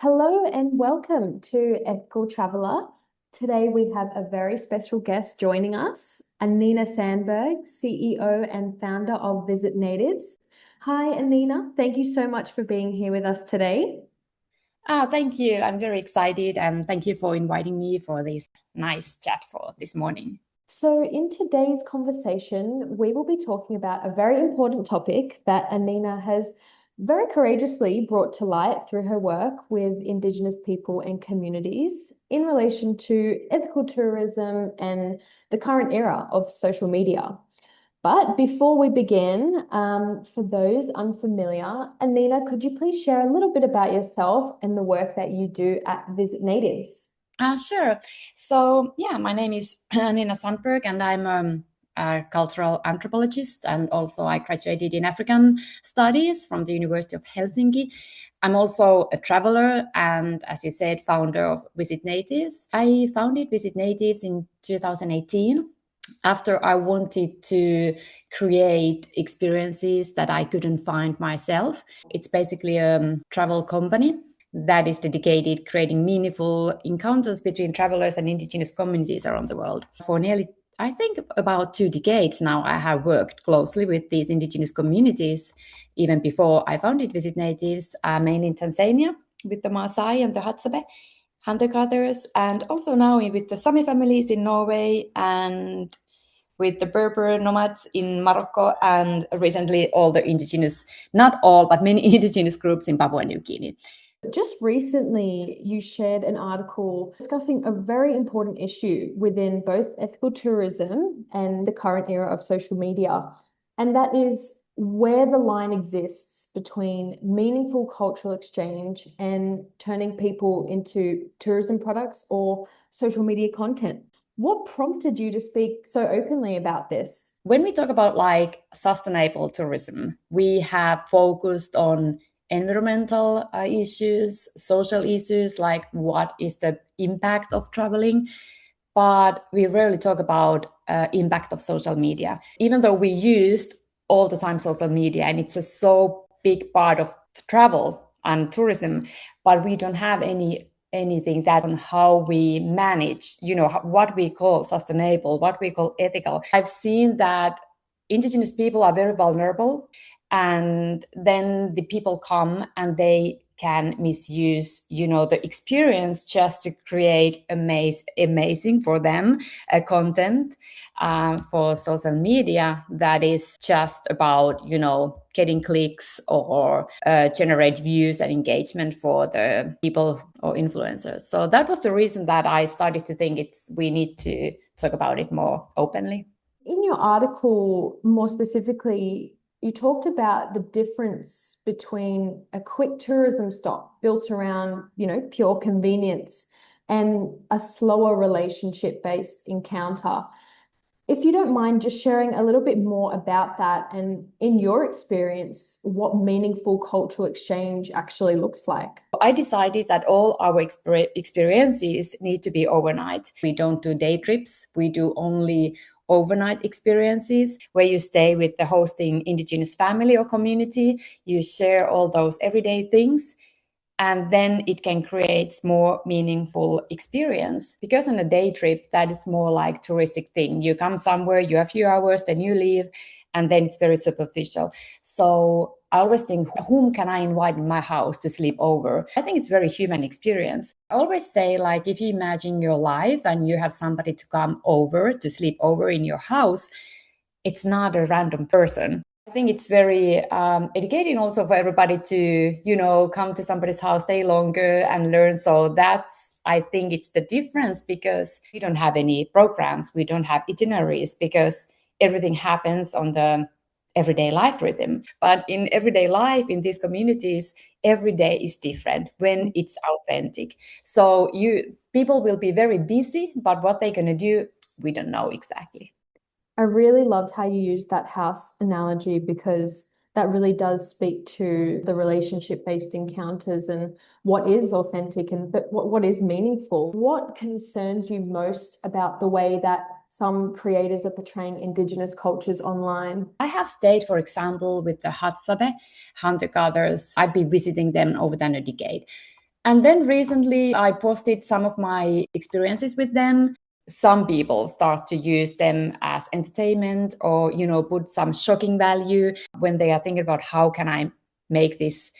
Hello and welcome to Ethical Traveller. Today we have a very special guest joining us, Anniina Sandberg, CEO and founder of visitnatives. Hi, Anniina. Thank you so much for being here with us today. Thank you. I'm very excited and thank you for inviting me for this nice chat for this morning. So, in today's conversation, we will be talking about a very important topic that Anniina has very courageously brought to light through her work with Indigenous people and communities in relation to ethical tourism and the current era of social media. But before we begin, for those unfamiliar, Anniina, could you please share a little bit about yourself and the work that you do at Visit Natives? Sure. So, yeah, my name is Anniina Sandberg, and I'm a cultural anthropologist, and also I graduated in African Studies from the University of Helsinki. I'm also a traveler and, as you said, founder of Visit Natives. I founded Visit Natives in 2018 after I wanted to create experiences that I couldn't find myself. It's basically a travel company that is dedicated creating meaningful encounters between travelers and Indigenous communities around the world. For nearly, I think, about 2 decades now, I have worked closely with these Indigenous communities. Even before I founded Visit Natives, mainly in Tanzania with the Maasai and the Hadzabe hunter-gatherers, and also now with the Sami families in Norway and with the Berber nomads in Morocco, and recently all the indigenous, not all, but many indigenous groups in Papua New Guinea. Just recently, you shared an article discussing a very important issue within both ethical tourism and the current era of social media, and that is where the line exists between meaningful cultural exchange and turning people into tourism products or social media content. What prompted you to speak so openly about this? When we talk about like sustainable tourism, we have focused on environmental issues, social issues, like what is the impact of traveling, but we rarely talk about impact of social media, even though we used all the time social media and it's a so big part of travel and tourism, but we don't have anything that on how we manage, what we call sustainable, what we call ethical. I've seen that Indigenous people are very vulnerable, and then the people come and they can misuse the experience just to create amazing for them content for social media that is just about getting clicks or generate views and engagement for the people or influencers. So that was the reason that I started to think we need to talk about it more openly. In your article, more specifically, you talked about the difference between a quick tourism stop built around, pure convenience and a slower relationship-based encounter. If you don't mind just sharing a little bit more about that and in your experience, what meaningful cultural exchange actually looks like. I decided that all our experiences need to be overnight. We don't do day trips. We do only overnight experiences where you stay with the hosting Indigenous family or community. You share all those everyday things, and then it can create more meaningful experience, because on a day trip that is more like touristic thing. You come somewhere, you have a few hours, then you leave, and then it's very superficial. So I always think, whom can I invite in my house to sleep over? I think it's very human experience. I always say, like, if you imagine your life and you have somebody to come over to sleep over in your house, it's not a random person. I think it's very educating also for everybody to, come to somebody's house, stay longer and learn. So I think it's the difference, because we don't have any programs, we don't have itineraries, because everything happens on the everyday life rhythm. But in everyday life, in these communities, every day is different when it's authentic. So people will be very busy, but what they're going to do, we don't know exactly. I really loved how you used that house analogy because that really does speak to the relationship-based encounters and what is authentic and but what is meaningful. What concerns you most about the way that some creators are portraying Indigenous cultures online? I have stayed, for example, with the Hadzabe hunter-gatherers. I've been visiting them over than a decade. And then recently I posted some of my experiences with them. Some people start to use them as entertainment or, put some shocking value when they are thinking about how can I make this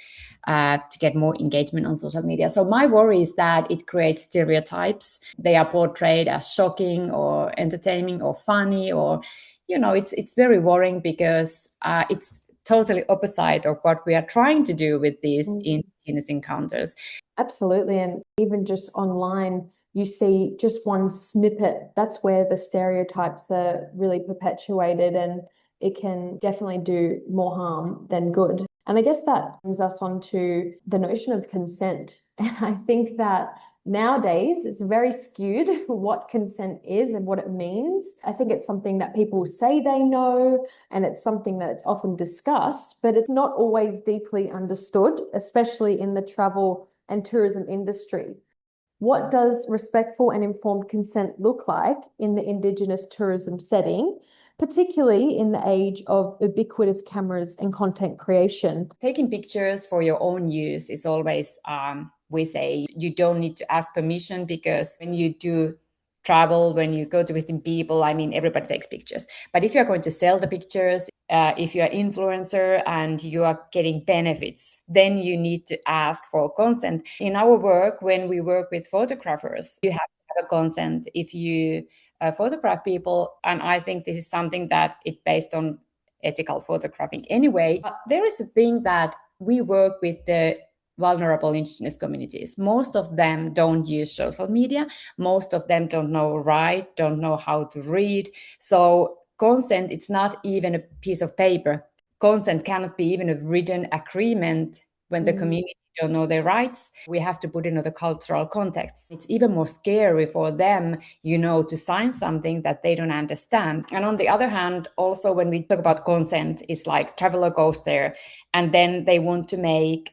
to get more engagement on social media. So my worry is that it creates stereotypes. They are portrayed as shocking or entertaining or funny, or it's very worrying because it's totally opposite of what we are trying to do with these Indigenous encounters. Absolutely. And even just online, you see just one snippet. That's where the stereotypes are really perpetuated, and it can definitely do more harm than good. And I guess that brings us on to the notion of consent. And I think that nowadays it's very skewed what consent is and what it means. I think it's something that people say they know, and it's something that's often discussed, but it's not always deeply understood, especially in the travel and tourism industry. What does respectful and informed consent look like in the Indigenous tourism setting, particularly in the age of ubiquitous cameras and content creation? Taking pictures for your own use is always, we say, you don't need to ask permission, because when you do travel, when you go to visiting people, everybody takes pictures. But if you're going to sell the pictures, if you're an influencer and you are getting benefits, then you need to ask for consent. In our work, when we work with photographers, you have to have a consent if you photograph people. And I think this is something that it's based on ethical photographing anyway. But there is a thing that we work with the vulnerable Indigenous communities. Most of them don't use social media. Most of them don't write, don't know how to read. So consent, it's not even a piece of paper. Consent cannot be even a written agreement when the community don't know their rights. We have to put in the cultural context. It's even more scary for them, to sign something that they don't understand. And on the other hand, also when we talk about consent, it's like traveler goes there and then they want to make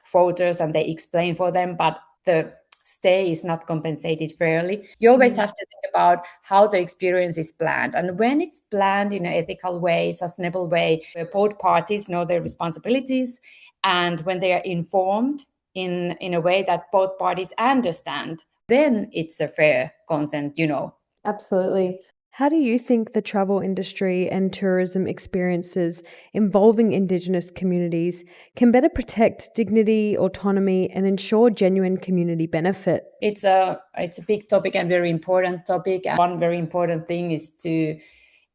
photos and they explain for them, but the stay is not compensated fairly. You always have to think about how the experience is planned. And when it's planned in an ethical way, sustainable way, where both parties know their responsibilities, and when they are informed in a way that both parties understand, then it's a fair consent. Absolutely. How do you think the travel industry and tourism experiences involving Indigenous communities can better protect dignity, autonomy, and ensure genuine community benefit? It's a big topic and very important topic. And one very important thing is to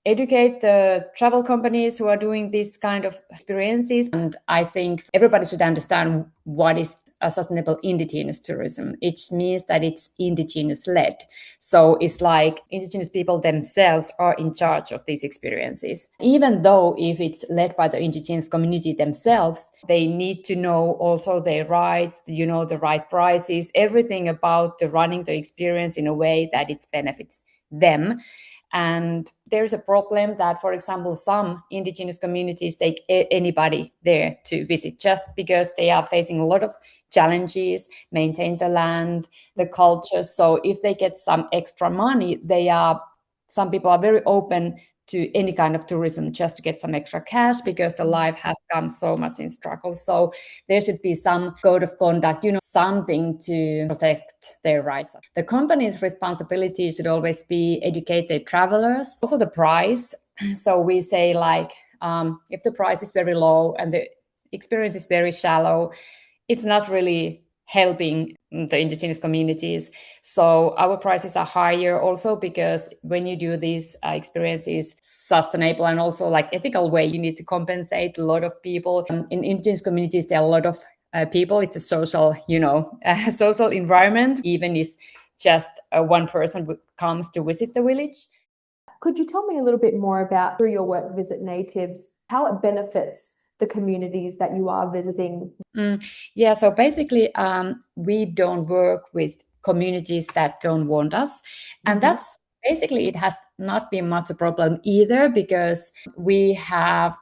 educate the travel companies who are doing this kind of experiences. And I think everybody should understand what is a sustainable Indigenous tourism. It means that it's Indigenous led. So it's like Indigenous people themselves are in charge of these experiences. Even though if it's led by the Indigenous community themselves, they need to know also their rights, the right prices, everything about the running the experience in a way that it benefits them. And there's a problem that, for example, some Indigenous communities take anybody there to visit just because they are facing a lot of challenges, maintain the land, the culture. So if they get some extra money, some people are very open to any kind of tourism just to get some extra cash because the life has come so much in struggle. So there should be some code of conduct, something to protect their rights. The company's responsibility should always be educate their travelers. Also the price. So we say if the price is very low and the experience is very shallow, it's not really helping the Indigenous communities. So our prices are higher also because when you do these experiences sustainable and also like ethical way, you need to compensate a lot of people. In Indigenous communities, there are a lot of people. It's a social, social environment, even if just one person comes to visit the village. Could you tell me a little bit more about, through your work, Visit Natives, how it benefits the communities that you are visiting? Yeah, so basically, we don't work with communities that don't want us. And that's basically, it has not been much a problem either because we have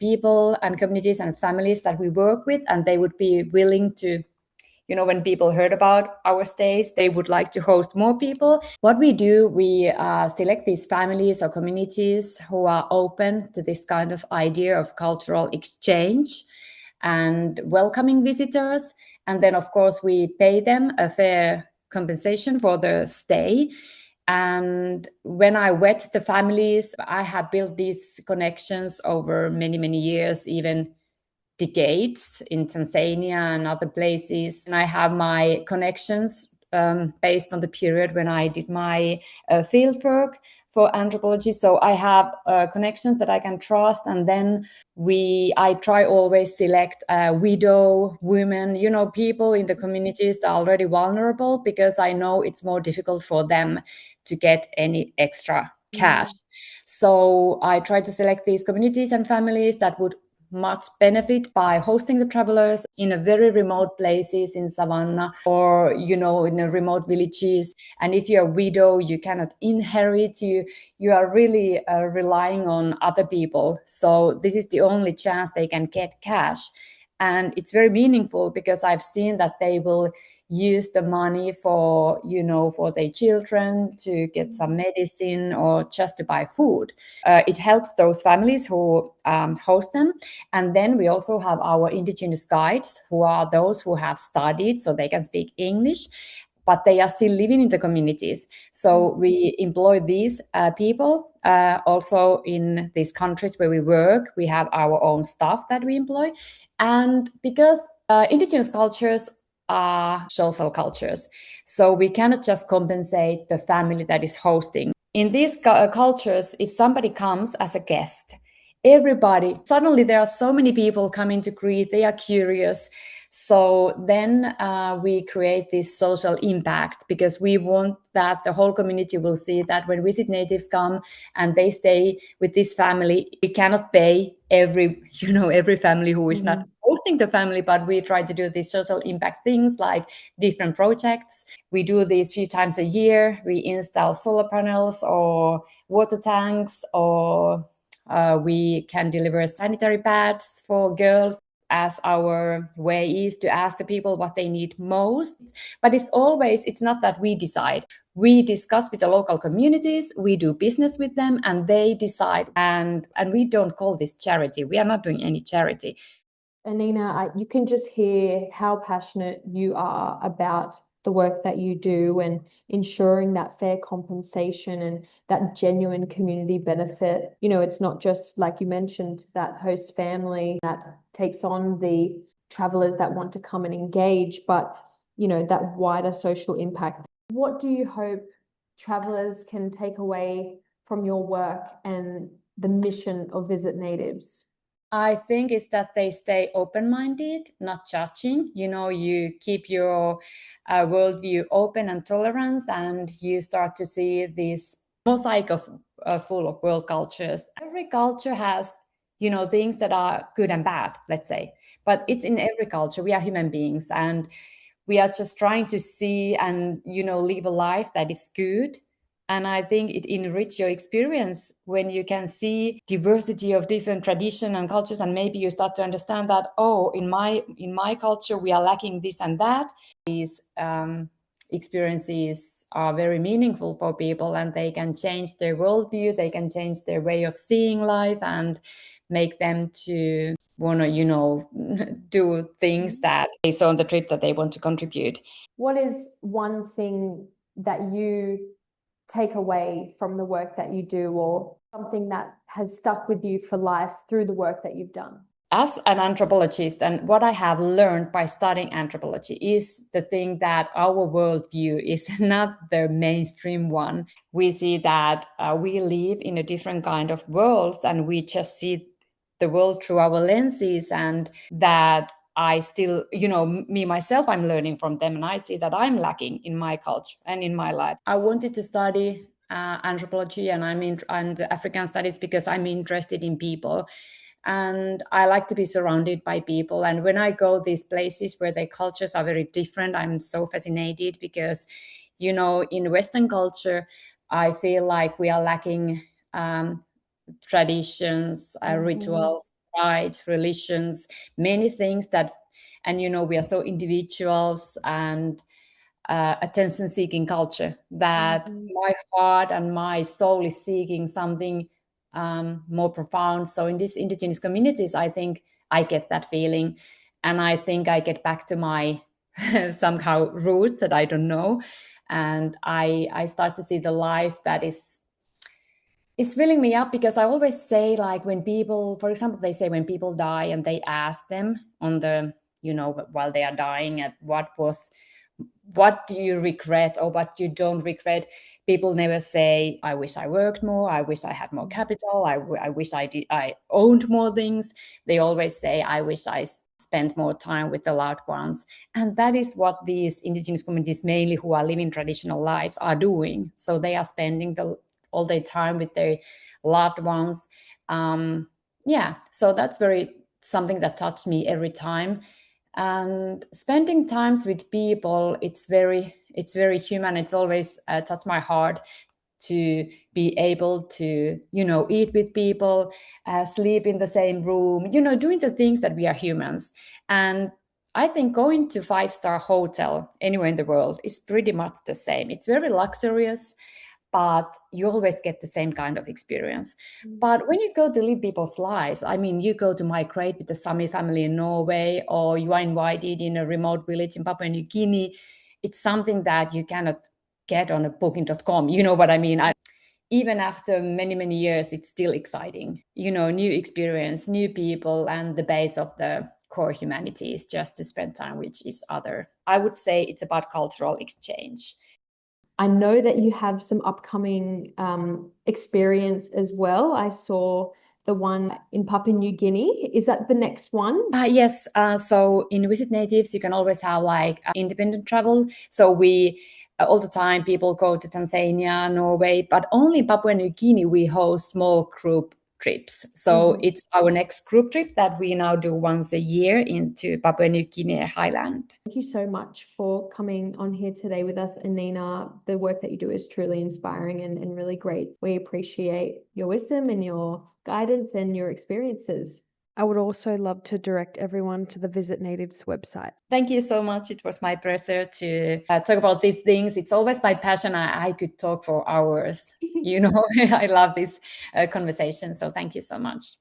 people and communities and families that we work with, and they would be willing to, when people heard about our stays, they would like to host more people. What we do, we select these families or communities who are open to this kind of idea of cultural exchange. and welcoming visitors. And then, of course, we pay them a fair compensation for the stay. And when I met the families, I have built these connections over many, many years, even decades in Tanzania and other places. And I have my connections based on the period when I did my field work for anthropology. So I have connections that I can trust. And then I try always select widow women, people in the communities that are already vulnerable, because I know it's more difficult for them to get any extra cash. So I try to select these communities and families that would much benefit by hosting the travelers in a very remote places in savannah, or in a remote villages. And if you're a widow, you cannot inherit, you are really relying on other people. So this is the only chance they can get cash. And it's very meaningful, because I've seen that they will use the money for for their children to get some medicine or just to buy food. It helps those families who host them. And then we also have our Indigenous guides, who are those who have studied so they can speak English, but they are still living in the communities. So we employ these people also in these countries where we work. We have our own staff that we employ. And because Indigenous cultures are social cultures, so we cannot just compensate the family that is hosting. In these cultures, if somebody comes as a guest, everybody, suddenly there are so many people coming to greet, they are curious. So then we create this social impact, because we want that the whole community will see that when visitnatives come and they stay with this family, we cannot pay every family who is not hosting the family, but we try to do these social impact things like different projects. We do these 3 times a year. We install solar panels or water tanks, or we can deliver sanitary pads for girls, as our way is to ask the people what they need most. But it's not that we decide. We discuss with the local communities, we do business with them, and they decide. And we don't call this charity. We are not doing any charity. Anniina, you can just hear how passionate you are about the work that you do and ensuring that fair compensation and that genuine community benefit. It's not just, like you mentioned, that host family that takes on the travelers that want to come and engage, but, that wider social impact. What do you hope travelers can take away from your work and the mission of Visit Natives? I think it's that they stay open-minded, not judging. You keep your worldview open and tolerance, and you start to see this mosaic of full of world cultures. Every culture has, things that are good and bad, let's say. But it's in every culture. We are human beings, and we are just trying to see and, live a life that is good. And I think it enriches your experience when you can see diversity of different tradition and cultures, and maybe you start to understand that, oh, in my culture we are lacking this and that. These experiences are very meaningful for people, and they can change their worldview, they can change their way of seeing life, and make them to want to do things that they saw on the trip that they want to contribute. What is one thing that you take away from the work that you do, or something that has stuck with you for life through the work that you've done? As an anthropologist, and what I have learned by studying anthropology, is the thing that our worldview is not the mainstream one. We see that we live in a different kind of world, and we just see the world through our lenses, and that I still, me myself, I'm learning from them, and I see that I'm lacking in my culture and in my life. I wanted to study anthropology, and and African studies, because I'm interested in people. And I like to be surrounded by people. And when I go these places where their cultures are very different, I'm so fascinated, because, in Western culture, I feel like we are lacking traditions, rituals, rites, religions, many things that, and, we are so individuals and attention-seeking culture that my heart and my soul is seeking something more profound. So in these Indigenous communities, I think I get that feeling. And I think I get back to my somehow roots that I don't know. And I start to see the life that is filling me up, because I always say, like, when people, for example, they say when people die and they ask them on the, while they are dying, at what do you regret or what you don't regret, people never say, I wish I worked more, I wish I had more capital, I wish I owned more things. They always say, I wish I spent more time with the loved ones. And that is what these Indigenous communities, mainly who are living traditional lives, are doing. So they are spending all their time with their loved ones. Yeah, so that's very something that touched me every time. And spending times with people, it's very human. It's always touched my heart to be able to eat with people, sleep in the same room, doing the things that we are humans. And I think going to 5-star hotel anywhere in the world is pretty much the same. It's very luxurious, but you always get the same kind of experience. But when you go to live people's lives, I mean, you go to migrate with the Sami family in Norway, or you are invited in a remote village in Papua New Guinea, it's something that you cannot get on a booking.com. You know what I mean? Even after many, many years, it's still exciting. New experience, new people, and the base of the core humanity is just to spend time with each other. I would say it's about cultural exchange. I know that you have some upcoming experience as well. I saw the one in Papua New Guinea. Is that the next one? Yes. So in Visit Natives, you can always have like independent travel. So we all the time people go to Tanzania, Norway, but only in Papua New Guinea we host small group trips. So it's our next group trip that we now do once a year into Papua New Guinea Highland. Thank you so much for coming on here today with us, Anniina. The work that you do is truly inspiring and really great. We appreciate your wisdom and your guidance and your experiences. I would also love to direct everyone to the Visit Natives website. Thank you so much. It was my pleasure to talk about these things. It's always my passion. I could talk for hours. I love this conversation. So thank you so much.